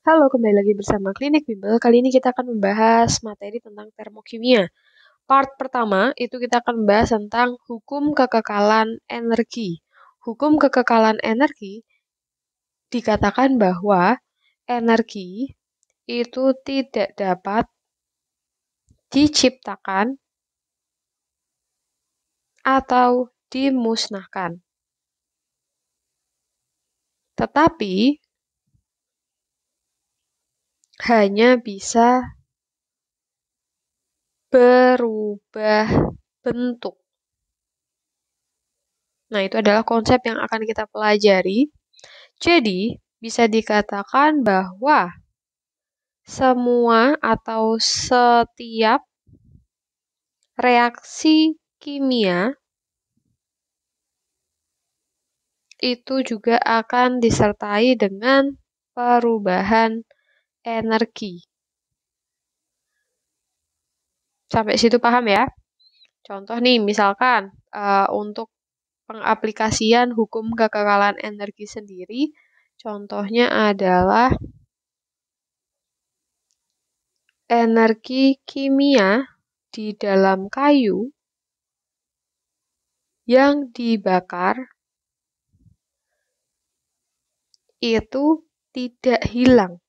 Halo, kembali lagi bersama Klinik Bimbel. Kali ini kita akan membahas materi tentang termokimia. Part pertama itu kita akan membahas tentang hukum kekekalan energi. Hukum kekekalan energi dikatakan bahwa energi itu tidak dapat diciptakan atau dimusnahkan, tetapi hanya bisa berubah bentuk. Nah, itu adalah konsep yang akan kita pelajari. Jadi, bisa dikatakan bahwa semua atau setiap reaksi kimia itu juga akan disertai dengan perubahan energi. Sampai situ paham ya? Contoh nih, misalkan untuk pengaplikasian hukum kekekalan energi sendiri, contohnya adalah energi kimia di dalam kayu yang dibakar itu tidak hilang,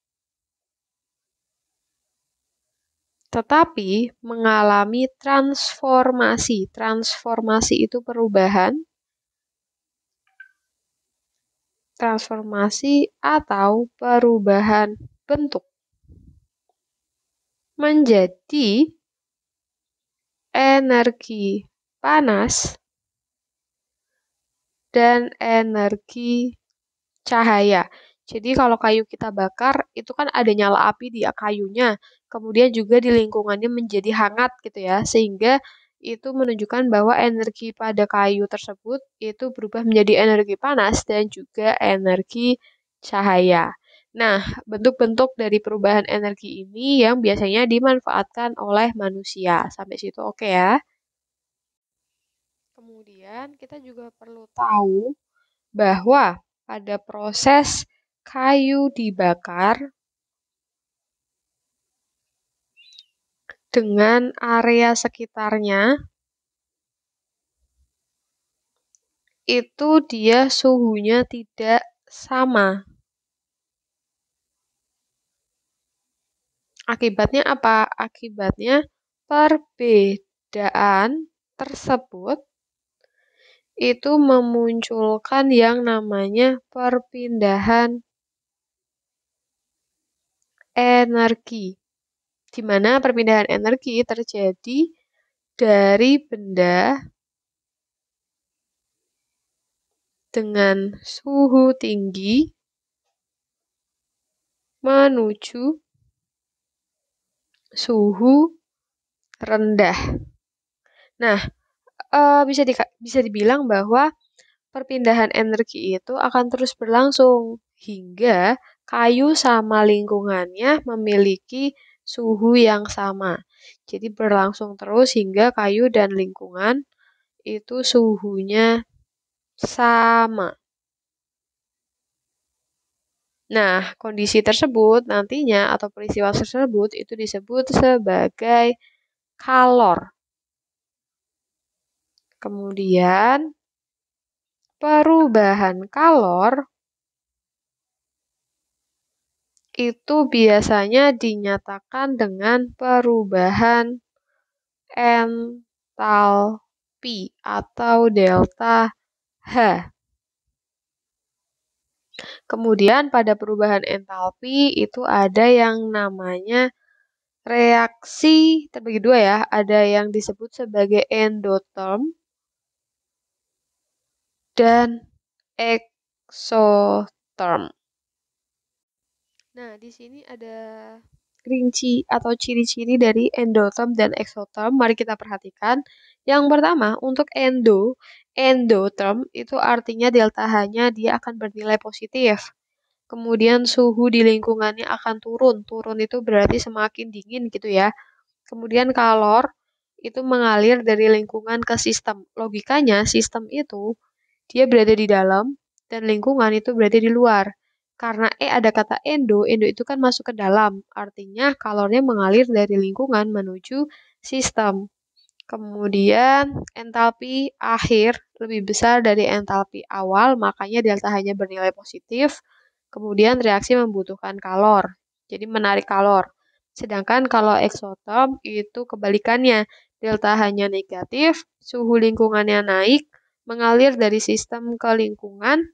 tetapi mengalami transformasi. Transformasi itu perubahan, transformasi atau perubahan bentuk menjadi energi panas dan energi cahaya. Jadi kalau kayu kita bakar, itu kan ada nyala api di kayunya, kemudian juga di lingkungannya menjadi hangat gitu ya, sehingga itu menunjukkan bahwa energi pada kayu tersebut itu berubah menjadi energi panas dan juga energi cahaya. Nah, bentuk-bentuk dari perubahan energi ini yang biasanya dimanfaatkan oleh manusia. Sampai situ oke ya. Kemudian kita juga perlu tahu bahwa pada proses kayu dibakar dengan area sekitarnya, itu dia suhunya tidak sama. Akibatnya apa? Akibatnya perbedaan tersebut itu memunculkan yang namanya perpindahan energi, di mana perpindahan energi terjadi dari benda dengan suhu tinggi menuju suhu rendah. Nah, bisa dibilang bahwa perpindahan energi itu akan terus berlangsung hingga kayu sama lingkungannya memiliki suhu yang sama. Jadi berlangsung terus hingga kayu dan lingkungan itu suhunya sama. Nah, kondisi tersebut nantinya atau peristiwa tersebut itu disebut sebagai kalor. Kemudian perubahan kalor itu biasanya dinyatakan dengan perubahan entalpi atau delta H. Kemudian pada perubahan entalpi itu ada yang namanya reaksi terbagi dua ya, ada yang disebut sebagai endotherm dan exotherm. Nah, di sini ada rinci atau ciri-ciri dari endotherm dan exotherm. Mari kita perhatikan. Yang pertama, untuk endotherm itu artinya delta H-nya dia akan bernilai positif. Kemudian suhu di lingkungannya akan turun. Turun itu berarti semakin dingin gitu ya. Kemudian kalor itu mengalir dari lingkungan ke sistem. Logikanya sistem itu dia berada di dalam dan lingkungan itu berada di luar. Karena ada kata endo, endo itu kan masuk ke dalam, artinya kalornya mengalir dari lingkungan menuju sistem. Kemudian entalpi akhir lebih besar dari entalpi awal, makanya delta hanya bernilai positif. Kemudian reaksi membutuhkan kalor, jadi menarik kalor. Sedangkan kalau eksoterm itu kebalikannya, delta hanya negatif, suhu lingkungannya naik, mengalir dari sistem ke lingkungan,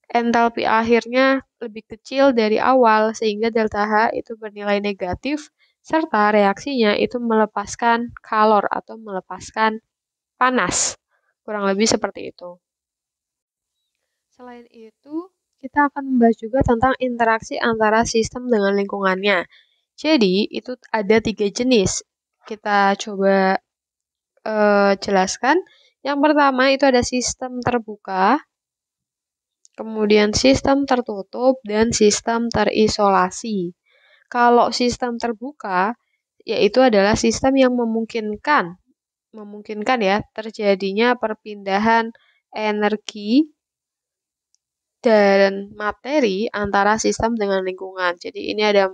entalpi akhirnya lebih kecil dari awal sehingga delta H itu bernilai negatif serta reaksinya itu melepaskan kalor atau melepaskan panas. Kurang lebih seperti itu. Selain itu, kita akan membahas juga tentang interaksi antara sistem dengan lingkungannya. Jadi, itu ada 3 jenis. Kita coba jelaskan. Yang pertama itu ada sistem terbuka, kemudian sistem tertutup, dan sistem terisolasi. Kalau sistem terbuka, yaitu adalah sistem yang memungkinkan ya terjadinya perpindahan energi dan materi antara sistem dengan lingkungan. Jadi ini ada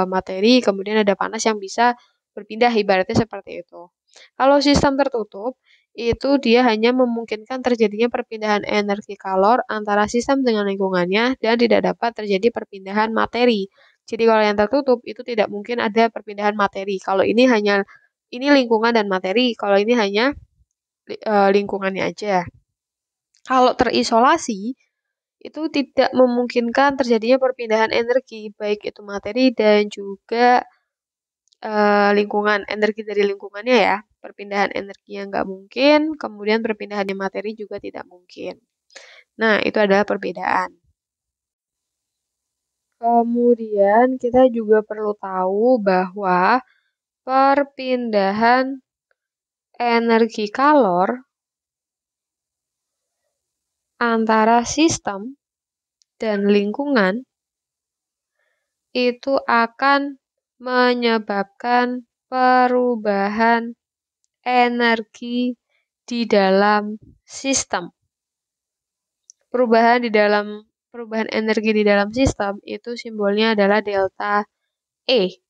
materi, kemudian ada panas yang bisa berpindah, ibaratnya seperti itu. Kalau sistem tertutup, itu dia hanya memungkinkan terjadinya perpindahan energi kalor antara sistem dengan lingkungannya dan tidak dapat terjadi perpindahan materi. Jadi kalau yang tertutup itu tidak mungkin ada perpindahan materi. Kalau ini lingkungan dan materi, kalau ini hanya lingkungannya aja. Kalau terisolasi, itu tidak memungkinkan terjadinya perpindahan energi, baik itu materi dan juga lingkungan, energi dari lingkungannya ya. Perpindahan energinya nggak mungkin, kemudian perpindahannya materi juga tidak mungkin. Nah, itu adalah perbedaan. Kemudian kita juga perlu tahu bahwa perpindahan energi kalor antara sistem dan lingkungan itu akan menyebabkan perubahan energi di dalam sistem. Perubahan energi di dalam sistem itu simbolnya adalah delta E.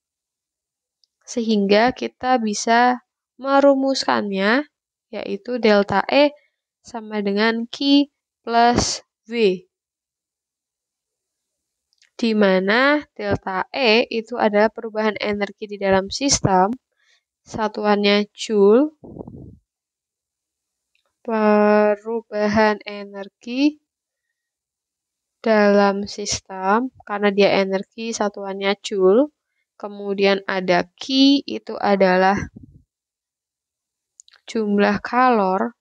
Sehingga kita bisa merumuskannya, yaitu delta E sama dengan Q plus V. Di mana delta E itu adalah perubahan energi di dalam sistem, satuannya Joule, perubahan energi dalam sistem, karena dia energi satuannya Joule, kemudian ada Q itu adalah jumlah kalor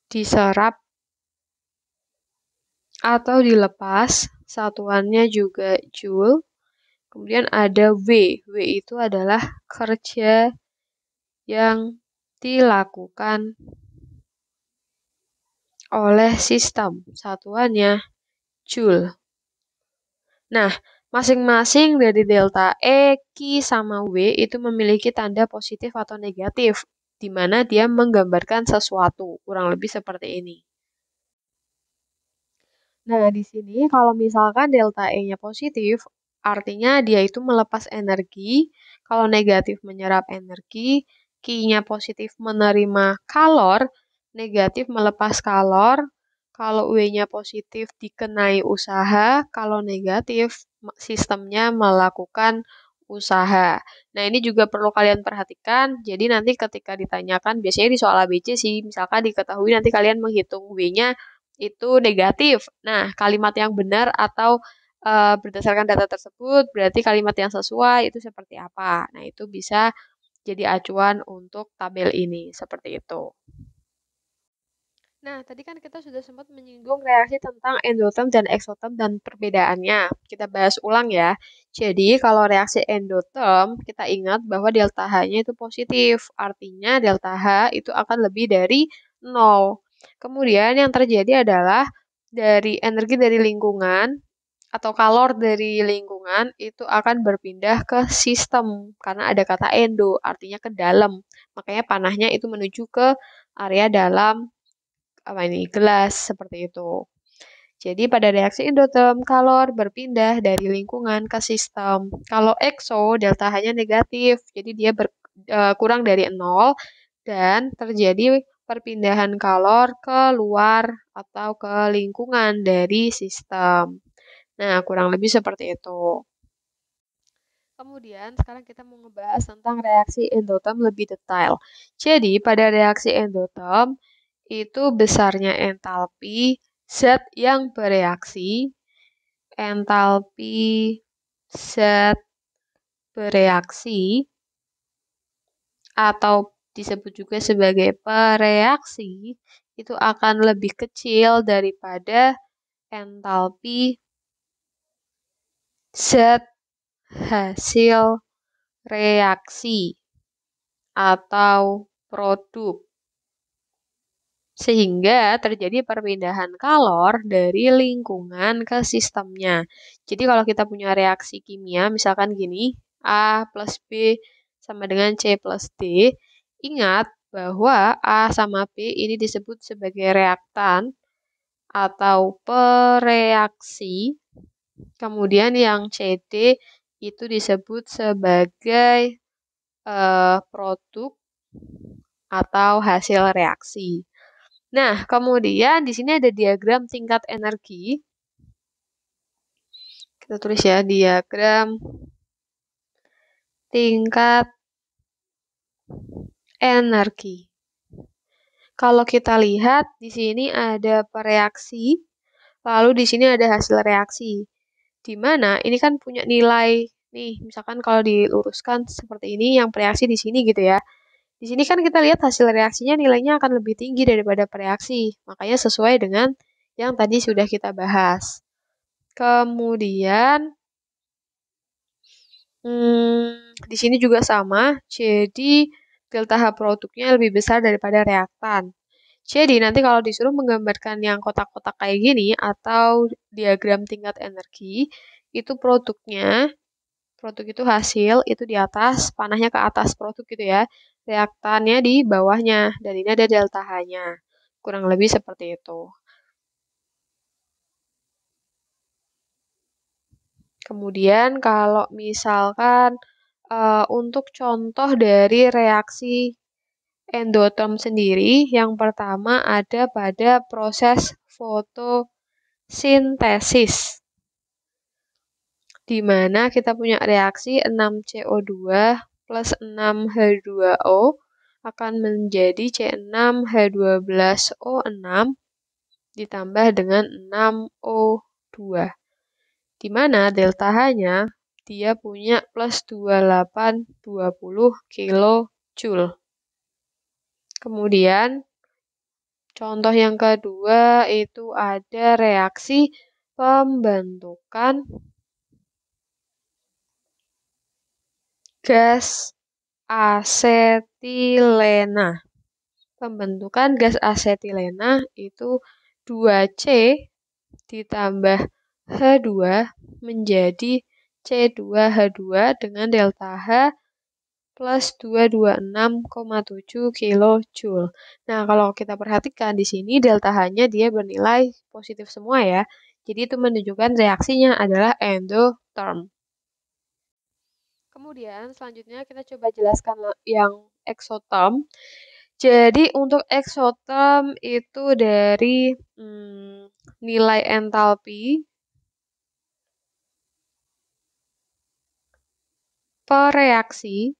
diserap atau dilepas, satuannya juga Joule. Kemudian ada W. W itu adalah kerja yang dilakukan oleh sistem, satuannya Joule. Nah, masing-masing dari delta E, Q, sama W itu memiliki tanda positif atau negatif, di mana dia menggambarkan sesuatu, kurang lebih seperti ini. Nah, di sini kalau misalkan delta E-nya positif, artinya dia itu melepas energi. Kalau negatif menyerap energi, Q-nya positif menerima kalor, negatif melepas kalor. Kalau W-nya positif dikenai usaha, kalau negatif sistemnya melakukan usaha. Nah, ini juga perlu kalian perhatikan. Jadi nanti ketika ditanyakan, biasanya di soal ABC sih, misalkan diketahui nanti kalian menghitung W-nya itu negatif. Nah, kalimat yang benar atau berdasarkan data tersebut berarti kalimat yang sesuai itu seperti apa. Nah, itu bisa jadi acuan untuk tabel ini, seperti itu. Nah, tadi kan kita sudah sempat menyinggung reaksi tentang endoterm dan eksoterm dan perbedaannya. Kita bahas ulang ya. Jadi, kalau reaksi endoterm, kita ingat bahwa delta H-nya itu positif. Artinya delta H itu akan lebih dari 0. Kemudian yang terjadi adalah dari energi dari lingkungan atau kalor dari lingkungan itu akan berpindah ke sistem karena ada kata endo, artinya ke dalam. Makanya panahnya itu menuju ke area dalam gelas seperti itu. Jadi pada reaksi endoterm, kalor berpindah dari lingkungan ke sistem. Kalau exo, delta H-nya negatif, jadi dia kurang dari 0 dan terjadi perpindahan kalor ke luar atau ke lingkungan dari sistem. Nah, kurang lebih seperti itu. Kemudian sekarang kita mau ngebahas tentang reaksi endoterm lebih detail. Jadi pada reaksi endoterm itu besarnya entalpi zat yang bereaksi, entalpi zat bereaksi atau disebut juga sebagai pereaksi itu akan lebih kecil daripada entalpi zat hasil reaksi atau produk. Sehingga terjadi perpindahan kalor dari lingkungan ke sistemnya. Jadi kalau kita punya reaksi kimia, misalkan gini, A plus B sama dengan C plus D, ingat bahwa A sama B ini disebut sebagai reaktan atau pereaksi. Kemudian yang CD itu disebut sebagai produk atau hasil reaksi. Nah, kemudian di sini ada diagram tingkat energi. Kita tulis ya, diagram tingkat energi. Kalau kita lihat di sini ada pereaksi, lalu di sini ada hasil reaksi. Di mana ini kan punya nilai nih, misalkan kalau diluruskan seperti ini yang pereaksi di sini gitu ya. Di sini kan kita lihat hasil reaksinya nilainya akan lebih tinggi daripada pereaksi. Makanya sesuai dengan yang tadi sudah kita bahas. Kemudian di sini juga sama, jadi delta H produknya lebih besar daripada reaktan. Jadi nanti kalau disuruh menggambarkan yang kotak-kotak kayak gini atau diagram tingkat energi, itu produk itu hasil, itu di atas, panahnya ke atas produk gitu ya. Reaktannya di bawahnya, dan ini ada delta H-nya. Kurang lebih seperti itu. Kemudian kalau misalkan untuk contoh dari reaksi endoterm sendiri, yang pertama ada pada proses fotosintesis, di mana kita punya reaksi 6CO2 plus 6H2O akan menjadi C6H12O6 ditambah dengan 6O2. Di mana delta H-nya dia punya plus 2820 kilojoule. Kemudian contoh yang kedua itu ada reaksi pembentukan gas asetilena. Pembentukan gas asetilena itu 2C ditambah H2 menjadi C2H2 dengan delta H plus 226,7 kilojoule. Nah, kalau kita perhatikan di sini delta H-nya dia bernilai positif semua ya. Jadi itu menunjukkan reaksinya adalah endotherm. Kemudian selanjutnya kita coba jelaskan yang exotherm. Jadi untuk exotherm itu dari nilai entalpi pereaksi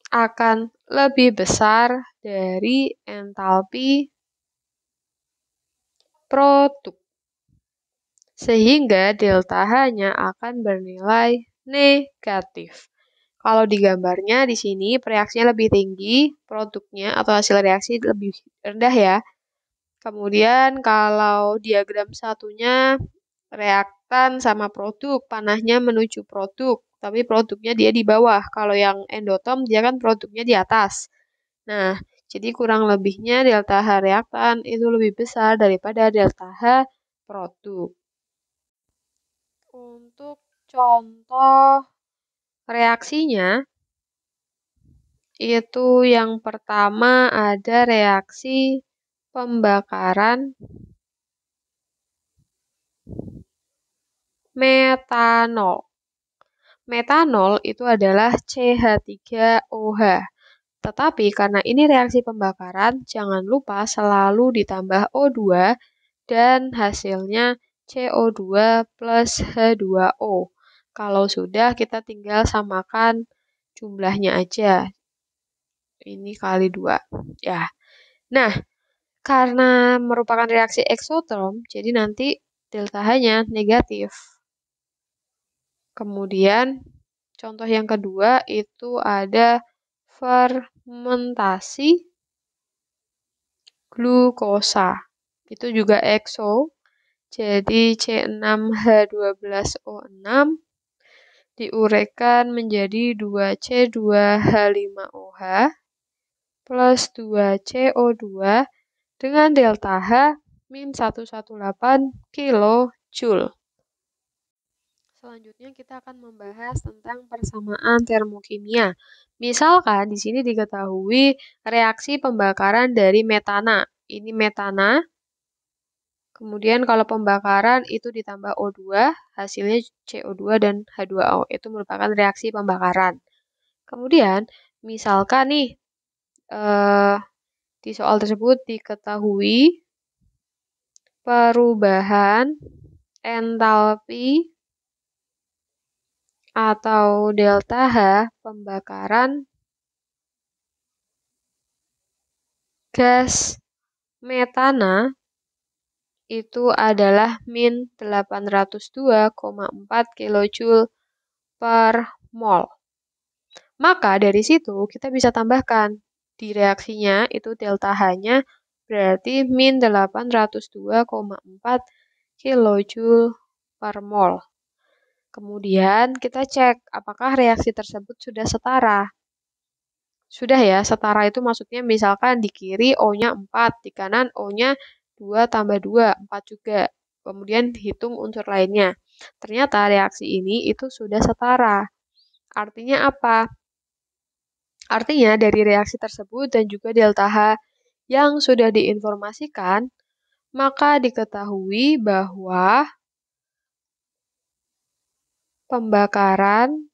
akan lebih besar dari entalpi produk. Sehingga delta H-nya akan bernilai negatif. Kalau di gambarnya di sini pereaksinya lebih tinggi, produknya atau hasil reaksi lebih rendah ya. Kemudian kalau diagram satunya reaktan sama produk, panahnya menuju produk, tapi produknya dia di bawah. Kalau yang endoterm dia kan produknya di atas. Nah, jadi kurang lebihnya delta H reaktan itu lebih besar daripada delta H produk. Untuk contoh reaksinya, itu yang pertama ada reaksi pembakaran metanol. Metanol itu adalah CH3OH. Tetapi karena ini reaksi pembakaran, jangan lupa selalu ditambah O2 dan hasilnya CO2 plus H2O. Kalau sudah, kita tinggal samakan jumlahnya aja. Ini kali 2. Ya. Nah, karena merupakan reaksi eksoterm, jadi nanti delta H-nya negatif. Kemudian, contoh yang kedua itu ada fermentasi glukosa. Itu juga ekso. Jadi C6H12O6 diuraikan menjadi 2C2H5OH plus 2CO2 dengan delta H min 118 kilojoule. Selanjutnya kita akan membahas tentang persamaan termokimia. Misalkan di sini diketahui reaksi pembakaran dari metana. Ini metana. Kemudian kalau pembakaran itu ditambah O2, hasilnya CO2 dan H2O. Itu merupakan reaksi pembakaran. Kemudian misalkan nih di soal tersebut diketahui perubahan entalpi atau delta H pembakaran gas metana itu adalah min 802,4 kilojoule per mol. Maka dari situ kita bisa tambahkan di reaksinya itu delta H-nya berarti min 802,4 kilojoule per mol. Kemudian kita cek apakah reaksi tersebut sudah setara. Sudah ya, setara itu maksudnya misalkan di kiri O-nya 4, di kanan O-nya 2 tambah 2, 4 juga. Kemudian hitung unsur lainnya. Ternyata reaksi ini itu sudah setara. Artinya apa? Artinya dari reaksi tersebut dan juga delta H yang sudah diinformasikan, maka diketahui bahwa pembakaran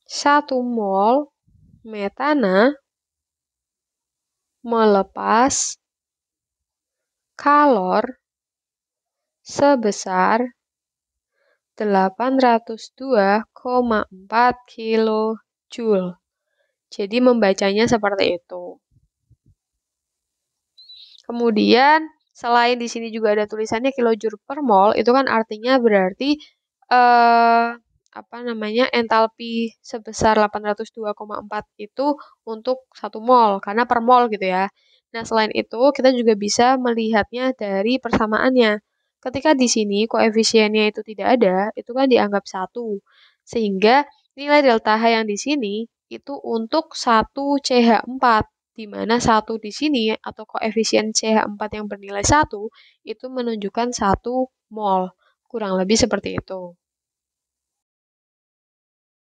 1 mol metana melepas kalor sebesar 802,4 kilojoule. Jadi membacanya seperti itu. Kemudian selain di sini juga ada tulisannya kilojoule per mol, itu kan artinya berarti entalpi sebesar 802,4 itu untuk 1 mol karena per mol gitu ya. Nah, selain itu kita juga bisa melihatnya dari persamaannya. Ketika di sini koefisiennya itu tidak ada, itu kan dianggap 1. Sehingga nilai delta H yang di sini itu untuk 1 CH4, di mana 1 di sini atau koefisien CH4 yang bernilai 1 itu menunjukkan 1 mol. Kurang lebih seperti itu.